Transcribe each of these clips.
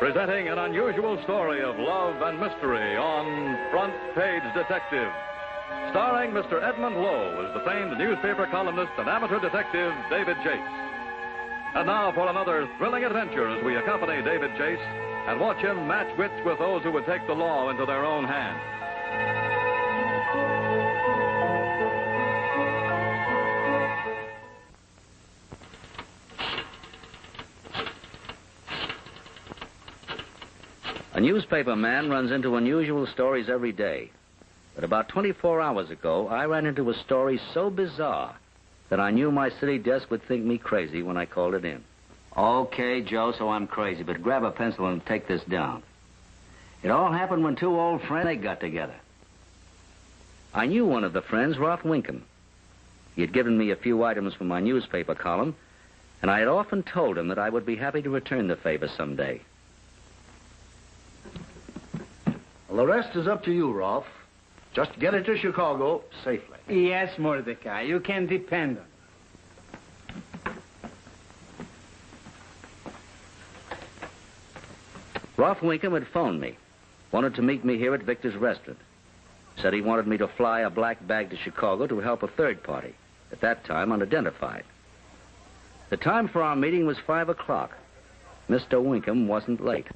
presenting an unusual story of love and mystery on Front Page Detective. Starring Mr. Edmund Lowe as the famed newspaper columnist and amateur detective David Chase. And now for another thrilling adventure as we accompany David Chase and watch him match wits with those who would take the law into their own hands. A newspaper man runs into unusual stories every day. But about 24 hours ago, I ran into a story so bizarre that I knew my city desk would think me crazy when I called it in. Okay, Joe, so I'm crazy, but grab a pencil and take this down. It all happened when two old friends, they got together. I knew one of the friends, Roth Winkham. He had given me a few items from my newspaper column, and I had often told him that I would be happy to return the favor someday. Well, the rest is up to you, Rolf. Just get it to Chicago safely. Yes, Mordecai, you can depend on it. Roth Winkham had phoned me, wanted to meet me here at Victor's restaurant. Said he wanted me to fly a black bag to Chicago to help a third party, at that time unidentified. The time for our meeting was 5 o'clock. Mr. Winkham wasn't late.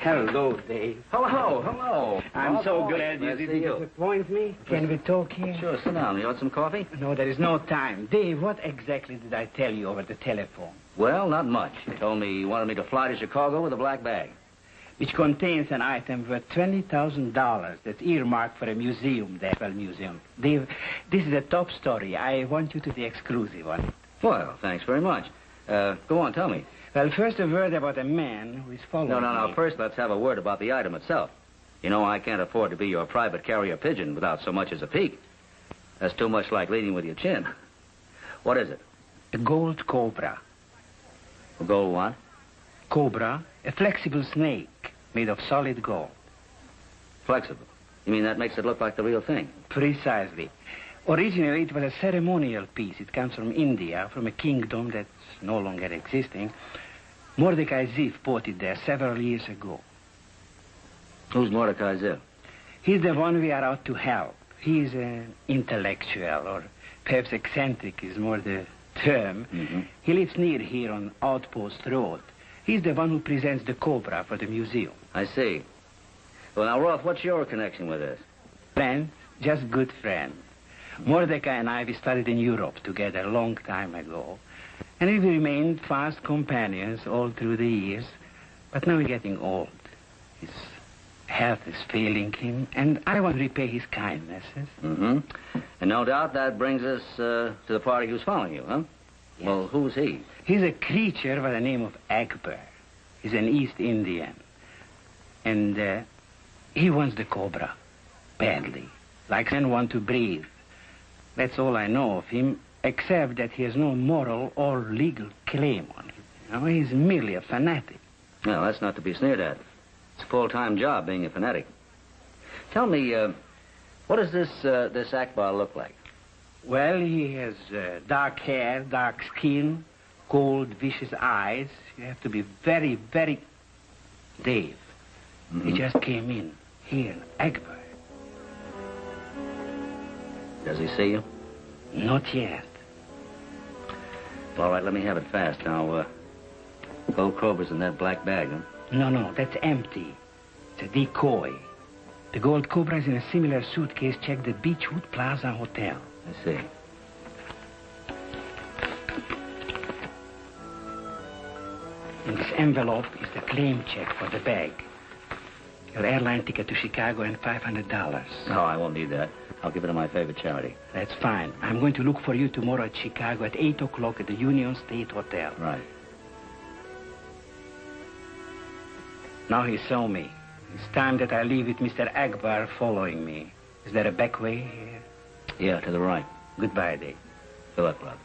Hello, Dave. Hello. I'm so glad you didn't disappoint me. Can we talk here? Sure, sit down. You want some coffee? No, there is no time. Dave, what exactly did I tell you over the telephone? Well, not much. He told me he wanted me to fly to Chicago with a black bag. Which contains an item worth $20,000 that's earmarked for a museum, the Apple Museum. Dave, this is a top story. I want you to be exclusive on it. Well, thanks very much. Go on, tell me. Well, first a word about a man who is following No. me. First, let's have a word about the item itself. You know, I can't afford to be your private carrier pigeon without so much as a peek. That's too much like leading with your chin. What is it? A gold cobra. A gold what? Cobra, a flexible snake made of solid gold. Flexible. You mean that makes it look like the real thing? Precisely. Originally, it was a ceremonial piece. It comes from India, from a kingdom that's no longer existing. Mordecai Ziff bought it there several years ago. Who's Mordecai Ziff? He's the one we are out to help. He's an intellectual, or perhaps eccentric is more the term. Mm-hmm. He lives near here on Outpost Road. He's the one who presents the cobra for the museum. I see. Well, now, Roth, what's your connection with this? Friends, just good friends. Mordecai and I, we studied in Europe together a long time ago. And we've remained fast companions all through the years. But now we're getting old. His health is failing him, and I want to repay his kindnesses. Mm-hmm. And no doubt that brings us to the party who's following you, huh? Yes. Well, who's he? He's a creature by the name of Akbar. He's an East Indian. And he wants the cobra. Badly. Like men want to breathe. That's all I know of him, except that he has no moral or legal claim on him. You know, he's merely a fanatic. No, that's not to be sneered at. It's a full-time job being a fanatic. Tell me, what does this Akbar look like? Well, he has dark hair, dark skin, cold, vicious eyes. You have to be very, very... Dave, Mm-hmm. he just came in. Here, Akbar. Does he see you? Not yet. All right, let me have it fast. Now, gold cobra's in that black bag, huh? No, that's empty. It's a decoy. The gold cobra is in a similar suitcase. Check the Beechwood Plaza Hotel. I see. In this envelope is the claim check for the bag. Your airline ticket to Chicago and $500. No, I won't need that. I'll give it to my favorite charity. That's fine. I'm going to look for you tomorrow at Chicago at 8 o'clock at the Union State Hotel. Right. Now he saw me. It's time that I leave with Mr. Akbar following me. Is there a back way here? Yeah, to the right. Goodbye, Dave. Good luck, love.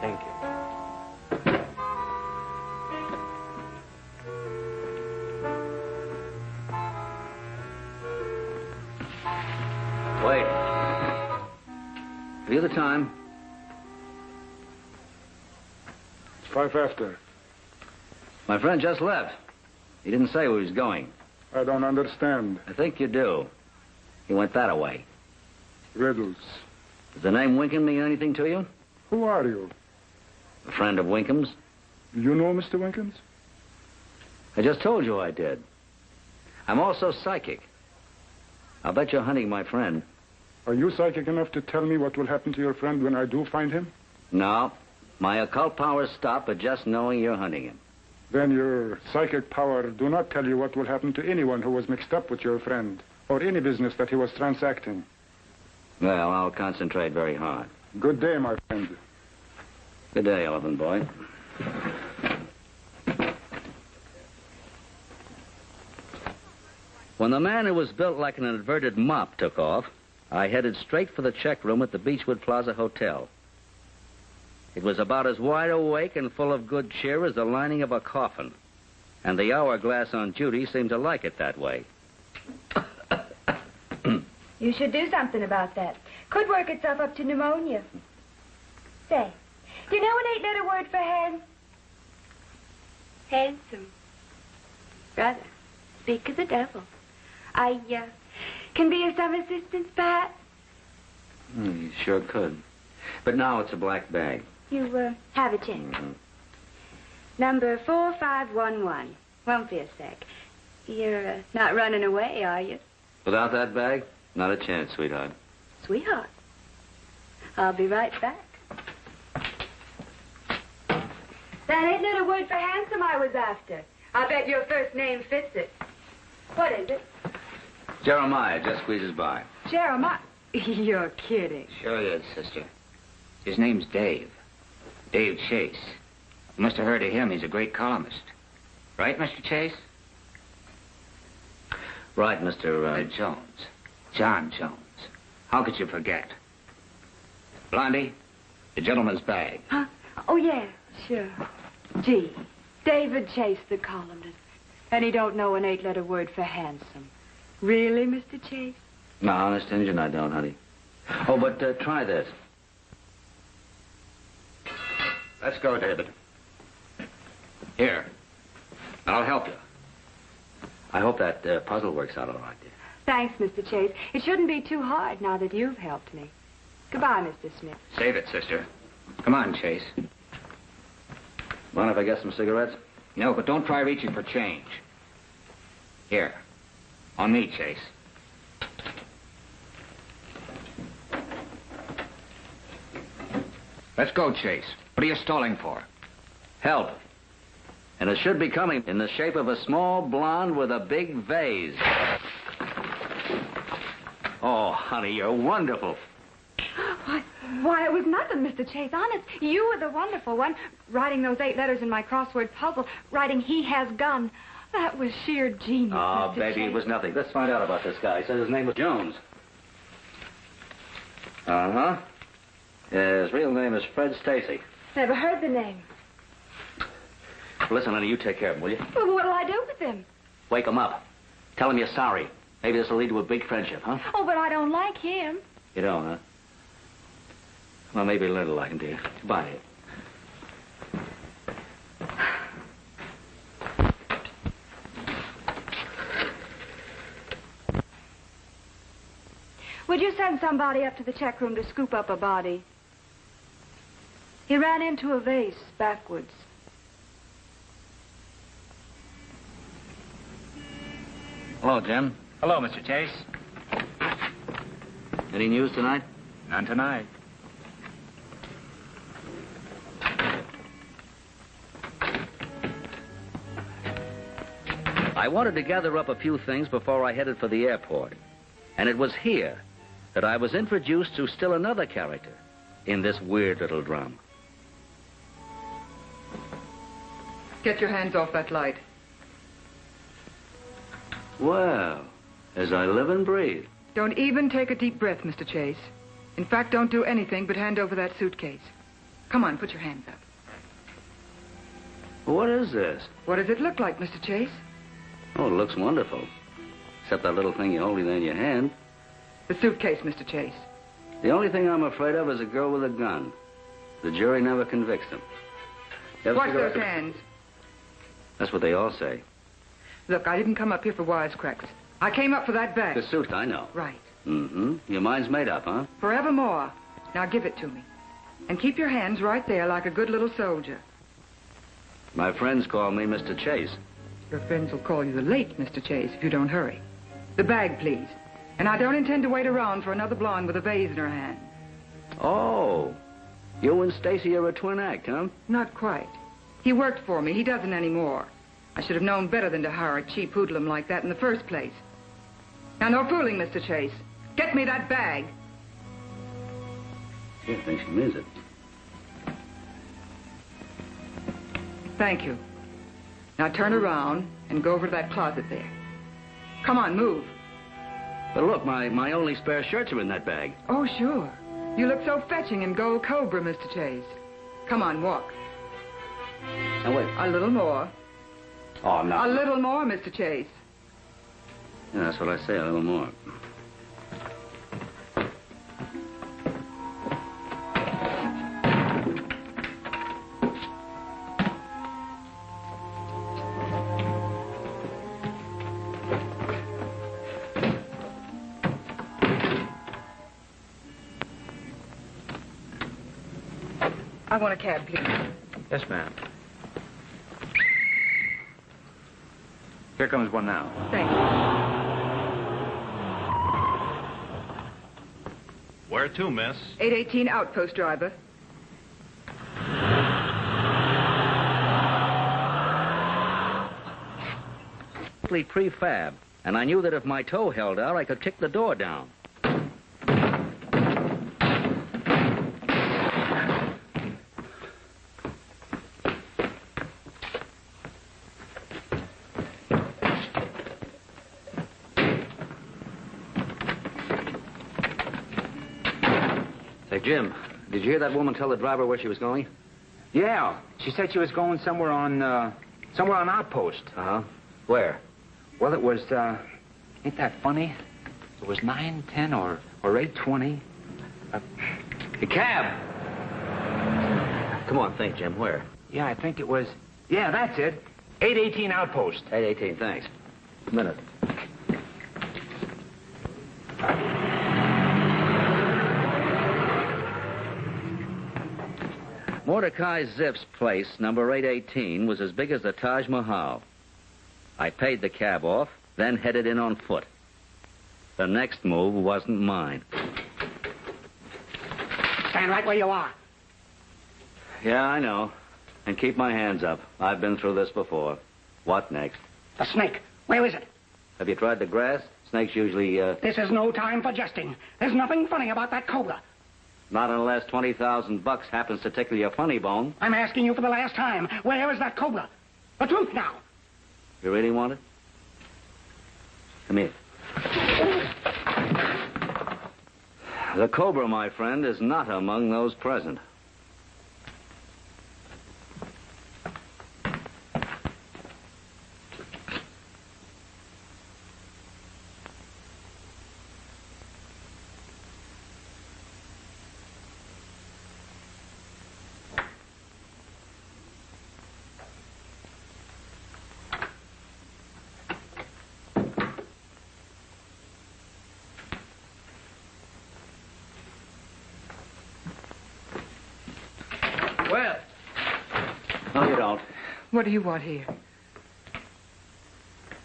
Thank you. Wait. Have you the time? It's 5 after. My friend just left. He didn't say where he was going. I don't understand. I think you do. He went that way. Riddles. Does the name Winkham mean anything to you? Who are you? A friend of Winkham's. You know Mr. Winkins? I just told you I did. I'm also psychic. I'll bet you're hunting my friend. Are you psychic enough to tell me what will happen to your friend when I do find him? No. My occult powers stop at just knowing you're hunting him. Then your psychic power do not tell you what will happen to anyone who was mixed up with your friend, or any business that he was transacting. Well, I'll concentrate very hard. Good day, my friend. Good day, elephant boy. When the man who was built like an inverted mop took off, I headed straight for the check room at the Beechwood Plaza Hotel. It was about as wide awake and full of good cheer as the lining of a coffin. And the hourglass on duty seemed to like it that way. You should do something about that. Could work itself up to pneumonia. Say, do you know an 8-letter word for handsome? Brother, speak of the devil. I can be of some assistance, perhaps? You sure could. But now it's a black bag. You, have a check. Mm-hmm. Number 4511. Won't be a sec. You're not running away, are you? Without that bag? Not a chance, sweetheart. Sweetheart. I'll be right back. That 8-letter word for handsome I was after. I bet your first name fits it. What is it? Jeremiah just squeezes by. Jeremiah. You're kidding. Sure is, sister. His name's Dave. Dave Chase. You must have heard of him. He's a great columnist. Right, Mr. Chase? Right, Mr. Jones. John Jones. How could you forget? Blondie, the gentleman's bag. Huh? Oh, yeah, sure. Gee, David Chase, the columnist. And he don't know an 8-letter word for handsome. Really, Mr. Chase? No, honest Injun, I don't, honey. Oh, but try this. Let's go, David. Here. I'll help you. I hope that puzzle works out all right, dear. Thanks, Mr. Chase. It shouldn't be too hard now that you've helped me. Goodbye, Mr. Smith. Save it, sister. Come on, Chase. Mind if I get some cigarettes? No, but don't try reaching for change. Here. On me, Chase. Let's go, Chase. What are you stalling for? Help. And it should be coming in the shape of a small blonde with a big vase. Oh, honey, you're wonderful. Why, it was nothing, Mr. Chase. Honest, you were the wonderful one. Writing those 8 letters in my crossword puzzle. Writing, he has gun. That was sheer genius, Oh, Mr. baby, Chase. it was nothing. Let's find out about this guy. He says his name was Jones. Uh-huh. Yeah, his real name is Fred Stacy. Never heard the name. Listen, honey, you take care of him, will you? Well, what'll I do with him? Wake him up. Tell him you're sorry. Maybe this will lead to a big friendship, huh? Oh, but I don't like him. You don't, huh? Well, maybe a little like him, dear. Goodbye. Would you send somebody up to the check room to scoop up a body? He ran into a vase backwards. Hello, Jim. Hello, Mr. Chase. Any news tonight? None tonight. I wanted to gather up a few things before I headed for the airport. And it was here that I was introduced to still another character in this weird little drama. Get your hands off that light. Well, as I live and breathe. Don't even take a deep breath, Mr. Chase. In fact, don't do anything but hand over that suitcase. Come on, put your hands up. What is this? What does it look like, Mr. Chase? Oh, it looks wonderful. Except that little thing you're holding there in your hand. The suitcase, Mr. Chase. The only thing I'm afraid of is a girl with a gun. The jury never convicts them. Watch those hands. That's what they all say. Look, I didn't come up here for wisecracks. I came up for that bag. The suit, I know. Right. Mm-hmm. Your mind's made up, huh? Forevermore. Now give it to me. And keep your hands right there like a good little soldier. My friends call me Mr. Chase. Your friends will call you the late Mr. Chase if you don't hurry. The bag, please. And I don't intend to wait around for another blonde with a vase in her hand. Oh. You and Stacy are a twin act, huh? Not quite. He worked for me. He doesn't anymore. I should have known better than to hire a cheap hoodlum like that in the first place. Now, no fooling, Mr. Chase. Get me that bag. She thinks she means it. Thank you. Now turn around and go over to that closet there. Come on, move. But look, my only spare shirts are in that bag. Oh, sure. You look so fetching in gold cobra, Mr. Chase. Come on, walk. Now, wait. A little more. Oh, I'm not. A little more, Mr. Chase. Yeah, that's what I say, a little more. I want a cab, please. Yes, ma'am. Here comes one now. Thank you. Where to, miss? 818 Outpost, driver. Prefab, and I knew that if my toe held out, I could kick the door down. Say, Jim, did you hear that woman tell the driver where she was going? Yeah, she said she was going somewhere on Outpost. Uh-huh. Where? Well, it was, ain't that funny? It was 9:10 or 8:20. The cab! Come on, think, Jim. Where? Yeah, I think it was, yeah, that's it. 818 Outpost. 818, thanks. A minute. Mordecai Ziff's place, number 818, was as big as the Taj Mahal. I paid the cab off, then headed in on foot. The next move wasn't mine. Stand right where you are. Yeah, I know. And keep my hands up. I've been through this before. What next? The snake. Where is it? Have you tried the grass? Snakes usually, This is no time for jesting. There's nothing funny about that cobra. Not unless $20,000 happens to tickle your funny bone. I'm asking you for the last time. Where is that cobra? The truth now. You really want it? Come here. The cobra, my friend, is not among those present. Well. No, you don't. What do you want here?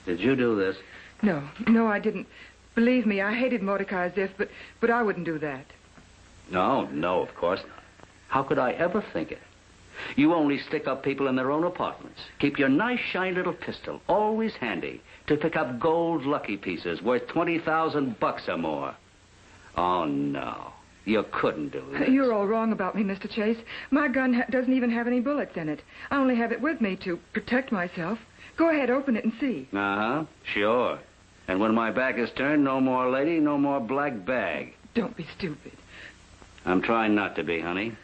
Did you do this? No, I didn't. Believe me, I hated Mordecai Ziff, but I wouldn't do that. No, of course not. How could I ever think it? You only stick up people in their own apartments. Keep your nice, shiny little pistol always handy to pick up gold lucky pieces worth $20,000 or more. Oh, no. You couldn't do this. You're all wrong about me, Mr. Chase. My gun doesn't even have any bullets in it. I only have it with me to protect myself. Go ahead, open it and see. Uh-huh, sure. And when my back is turned, no more lady, no more black bag. Don't be stupid. I'm trying not to be, honey.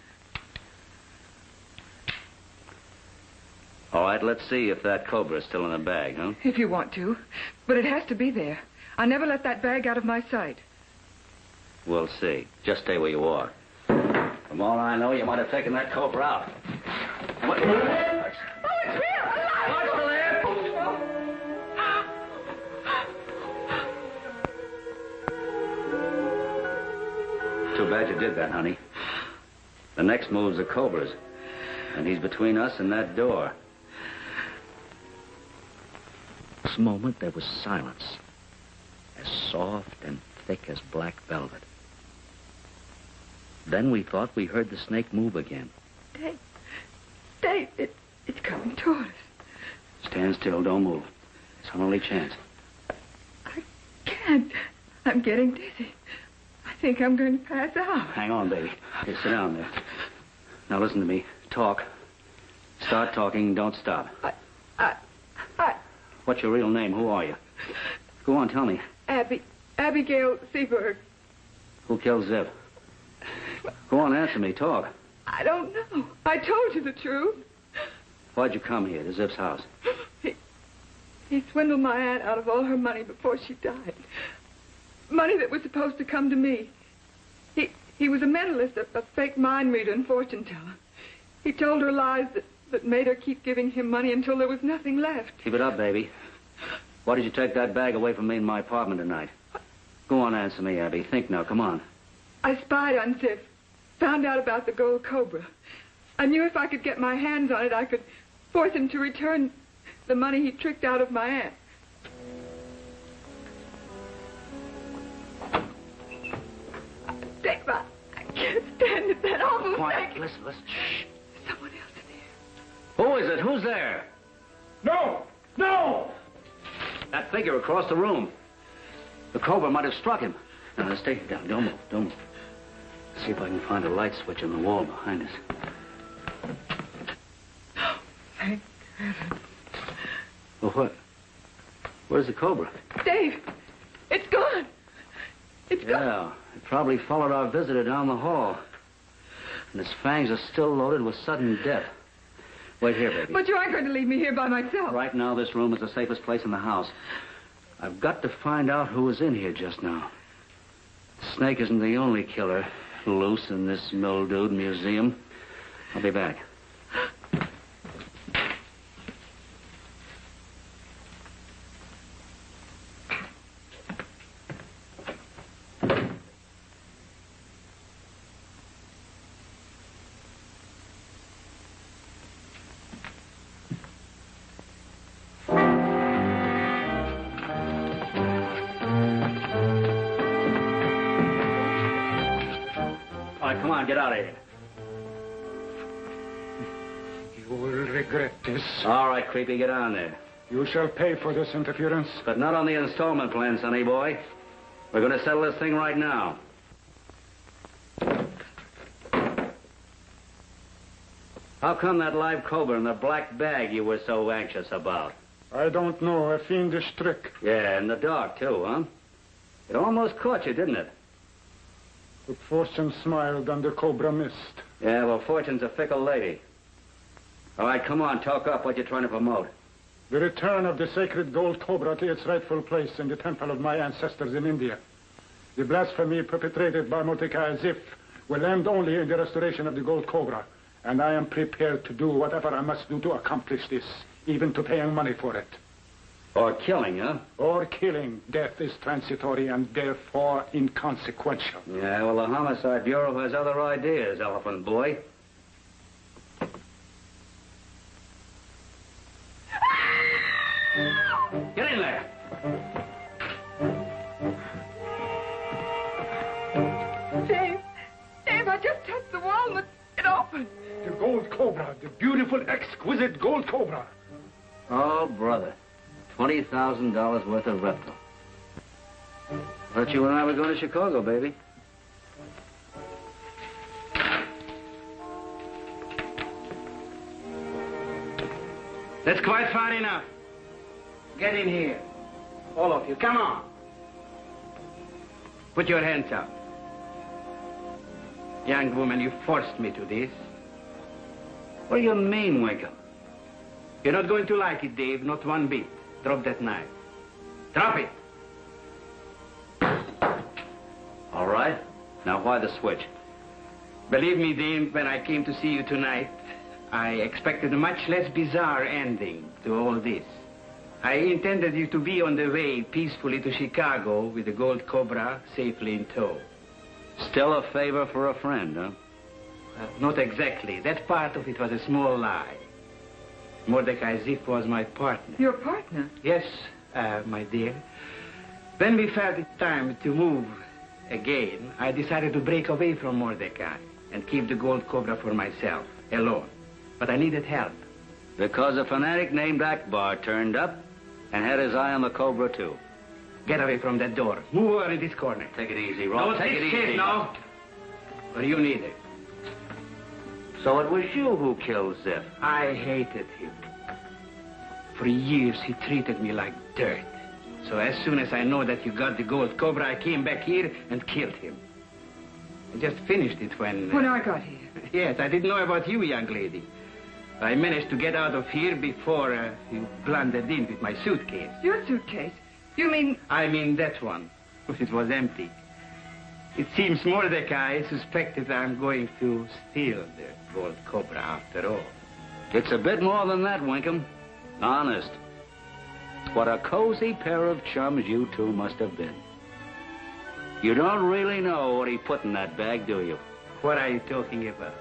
All right, let's see if that cobra's still in the bag, huh? If you want to. But it has to be there. I never let that bag out of my sight. We'll see. Just stay where you are. From all I know, you might have taken that cobra out. What? Oh, it's real! Alive! What's the lamp? Oh, bad you did that, honey. The next move's the Cobra's. And he's between us and that door. This moment, there was silence. As soft and thick as black velvet. Then we thought we heard the snake move again. Dave, it's coming toward us. Stand still, don't move. It's our only chance. I can't. I'm getting dizzy. I think I'm going to pass out. Hang on, baby. Okay, sit down there. Now listen to me. Talk. Start talking, don't stop. What's your real name? Who are you? Go on, tell me. Abigail Seaberg. Who killed Zip? Go on, answer me. Talk. I don't know. I told you the truth. Why'd you come here, to Zip's house? He swindled my aunt out of all her money before she died. Money that was supposed to come to me. He was a mentalist, a fake mind reader and fortune teller. He told her lies that made her keep giving him money until there was nothing left. Keep it up, baby. Why did you take that bag away from me in my apartment tonight? Go on, answer me, Abby. Think now, come on. I spied on Zip. Found out about the gold cobra. I knew if I could get my hands on it, I could force him to return the money he tricked out of my aunt. Dave, I can't stand it. That awful Quiet. thing. Listen. Shh. Someone else in here. Who is it? Who's there? No! No! That figure across the room. The cobra might have struck him. Now, stay down. Don't move. Don't move. See if I can find a light switch on the wall behind us. Thank heaven. Well, what? Where's the cobra? Dave, it's gone. It's gone. Yeah, it probably followed our visitor down the hall. And its fangs are still loaded with sudden death. Wait here, baby. But you aren't going to leave me here by myself. Right now, this room is the safest place in the house. I've got to find out who was in here just now. The snake isn't the only killer loose in this mildewed museum. I'll be back. Come on, get out of here. You will regret this. All right, creepy, get on there. You shall pay for this interference. But not on the installment plan, sonny boy. We're going to settle this thing right now. How come that live cobra in the black bag you were so anxious about? I don't know. A fiendish trick. Yeah, in the dark, too, huh? It almost caught you, didn't it? But fortune smiled and the cobra missed. Yeah, well, fortune's a fickle lady. All right, come on, talk up what you're trying to promote. The return of the sacred gold cobra to its rightful place in the temple of my ancestors in India. The blasphemy perpetrated by Mordecai Zif will end only in the restoration of the gold cobra. And I am prepared to do whatever I must do to accomplish this, even to paying money for it. Or killing, huh? Or killing. Death is transitory and therefore inconsequential. Yeah, well, the Homicide Bureau has other ideas, Elephant Boy. Get in there! Dave, I just touched the wall and it opened. The gold cobra, the beautiful, exquisite gold cobra. Oh, brother. $20,000 worth of reptile. Thought you and I were going to Chicago, baby. That's quite far enough. Get in here. All of you, come on. Put your hands up. Young woman, you forced me to this. What do you mean, Winkle? You're not going to like it, Dave, not one bit. Drop that knife. Drop it. All right. Now, why the switch? Believe me, Dave, when I came to see you tonight, I expected a much less bizarre ending to all this. I intended you to be on the way peacefully to Chicago with the gold cobra safely in tow. Still a favor for a friend, huh? Not exactly. That part of it was a small lie. Mordecai Ziff was my partner. Your partner? Yes, my dear. When we felt it time to move again, I decided to break away from Mordecai and keep the gold cobra for myself, alone. But I needed help. Because a fanatic named Akbar turned up and had his eye on the cobra, too. Get away from that door. Move over in this corner. Take it easy, Rob. Take it easy. No. Or you neither. So it was you who killed Ziff. I hated him. For years, he treated me like dirt. So as soon as I know that you got the gold cobra, I came back here and killed him. I just finished it when... When I got here? Yes, I didn't know about you, young lady. I managed to get out of here before you blundered in with my suitcase. Your suitcase? You mean... I mean that one. It was empty. It seems Mordecai suspected I'm going to steal the gold cobra after all. It's a bit more than that, Winkham. Honest. What a cozy pair of chums you two must have been. You don't really know what he put in that bag, do you? What are you talking about?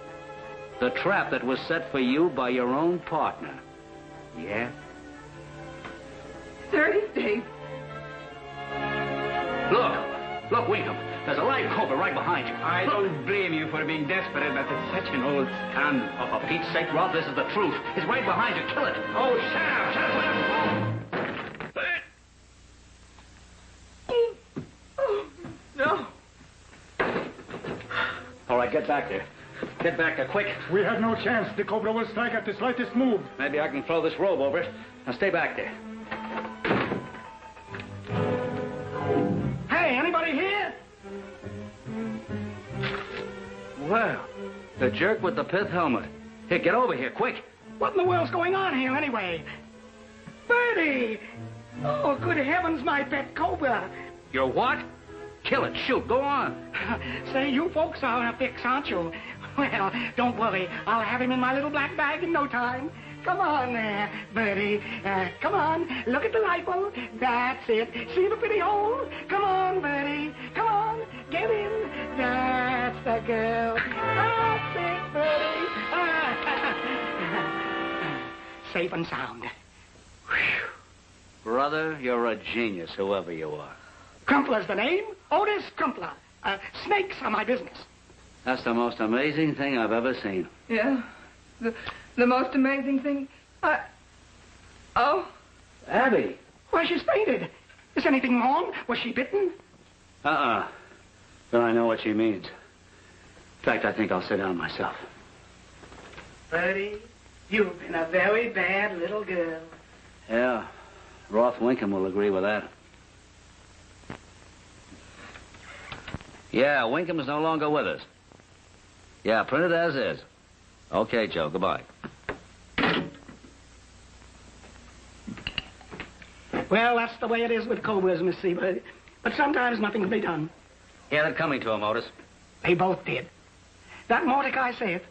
The trap that was set for you by your own partner. Yeah? There it is, Dave. Look, Winkham. There's a live cobra right behind you. I don't blame you for being desperate, but it's such an old scandal. Oh, for Pete's sake, Rob, this is the truth. It's right behind you. Kill it. Oh, shut up, Will. No. All right, get back there. Get back there, quick. We have no chance. The cobra will strike at the slightest move. Maybe I can throw this robe over it. Now stay back there. Hey, anybody here? Well, the jerk with the pith helmet. Here, get over here, quick. What in the world's going on here, anyway? Bertie! Oh, good heavens, my pet cobra. You're what? Kill it. Shoot. Go on. Say, you folks are in a fix, aren't you? Well, don't worry. I'll have him in my little black bag in no time. Come on there, Bertie. Come on. Look at the rifle. That's it. See the pretty hole? Come on, Bertie. Come on. Get in. That's the girl. That's it, Bertie. Safe and sound. Whew. Brother, you're a genius, whoever you are. Crumpler's the name. Otis Crumpler. Snakes are my business. That's the most amazing thing I've ever seen. Yeah. The most amazing thing... Oh. Abby. Why, she's fainted. Is anything wrong? Was she bitten? But I know what she means. In fact, I think I'll sit down myself. Bertie, you've been a very bad little girl. Yeah. Roth Winkham will agree with that. Yeah, Winkham is no longer with us. Yeah, print it as is. Okay, Joe, goodbye. Well, that's the way it is with cobras, Miss Seabird. But sometimes nothing can be done. Yeah, they're coming to him, Otis. They both did. That Mordecai saith,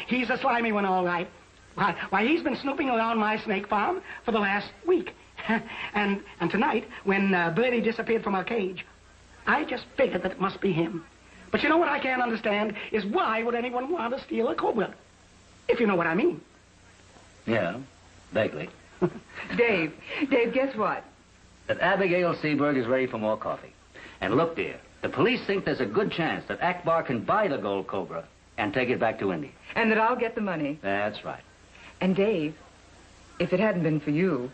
he's a slimy one, all right. Why, he's been snooping around my snake farm for the last week. and tonight, when Bertie disappeared from our cage, I just figured that it must be him. But you know what I can't understand is why would anyone want to steal a cobra? If you know what I mean. Yeah, vaguely. Dave, guess what? That Abigail Seaberg is ready for more coffee. And look, dear, the police think there's a good chance that Akbar can buy the gold cobra and take it back to India. And that I'll get the money. That's right. And Dave, if it hadn't been for you...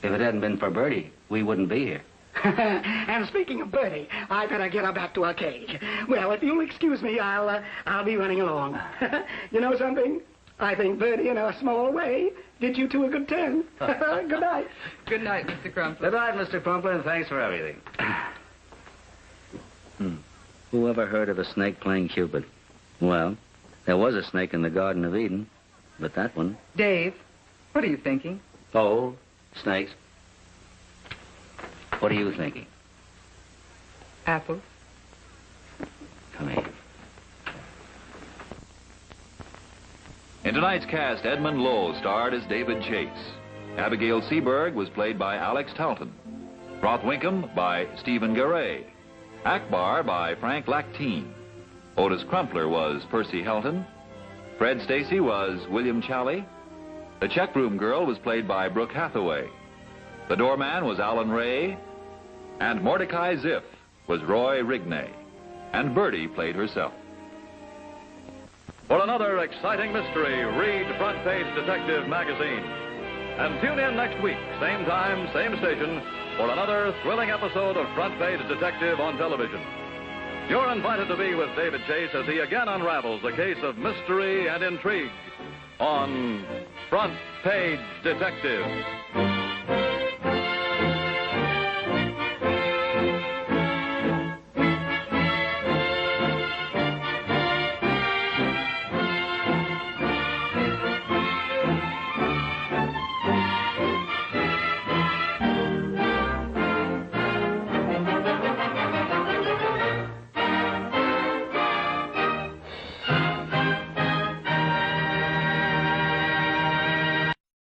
If it hadn't been for Bertie, we wouldn't be here. And speaking of Bertie, I better get her back to her cage. Well, if you'll excuse me, I'll be running along. You know something? I think Bertie, in a small way, did you two a good turn. Good night. Good night, Mr. Crumpler. Good night, Mr. Crumpler, and thanks for everything. Who ever heard of a snake playing Cupid? Well, there was a snake in the Garden of Eden, but that one... Dave, what are you thinking? Oh, snakes. What are you thinking? Apples. Come here. In tonight's cast, Edmund Lowe starred as David Chase. Abigail Seaberg was played by Alix Talton. Roth Winkham by Stephen Geray. Akbar by Frank Lackteen. Otis Crumpler was Percy Helton. Fred Stacy was William Challey. The checkroom girl was played by Brooke Hathaway. The doorman was Alan Ray. And Mordecai Ziff was Roy Rigney. And Bertie played herself. For another exciting mystery, read Front Page Detective magazine. And tune in next week, same time, same station, for another thrilling episode of Front Page Detective on television. You're invited to be with David Chase as he again unravels a case of mystery and intrigue on Front Page Detective.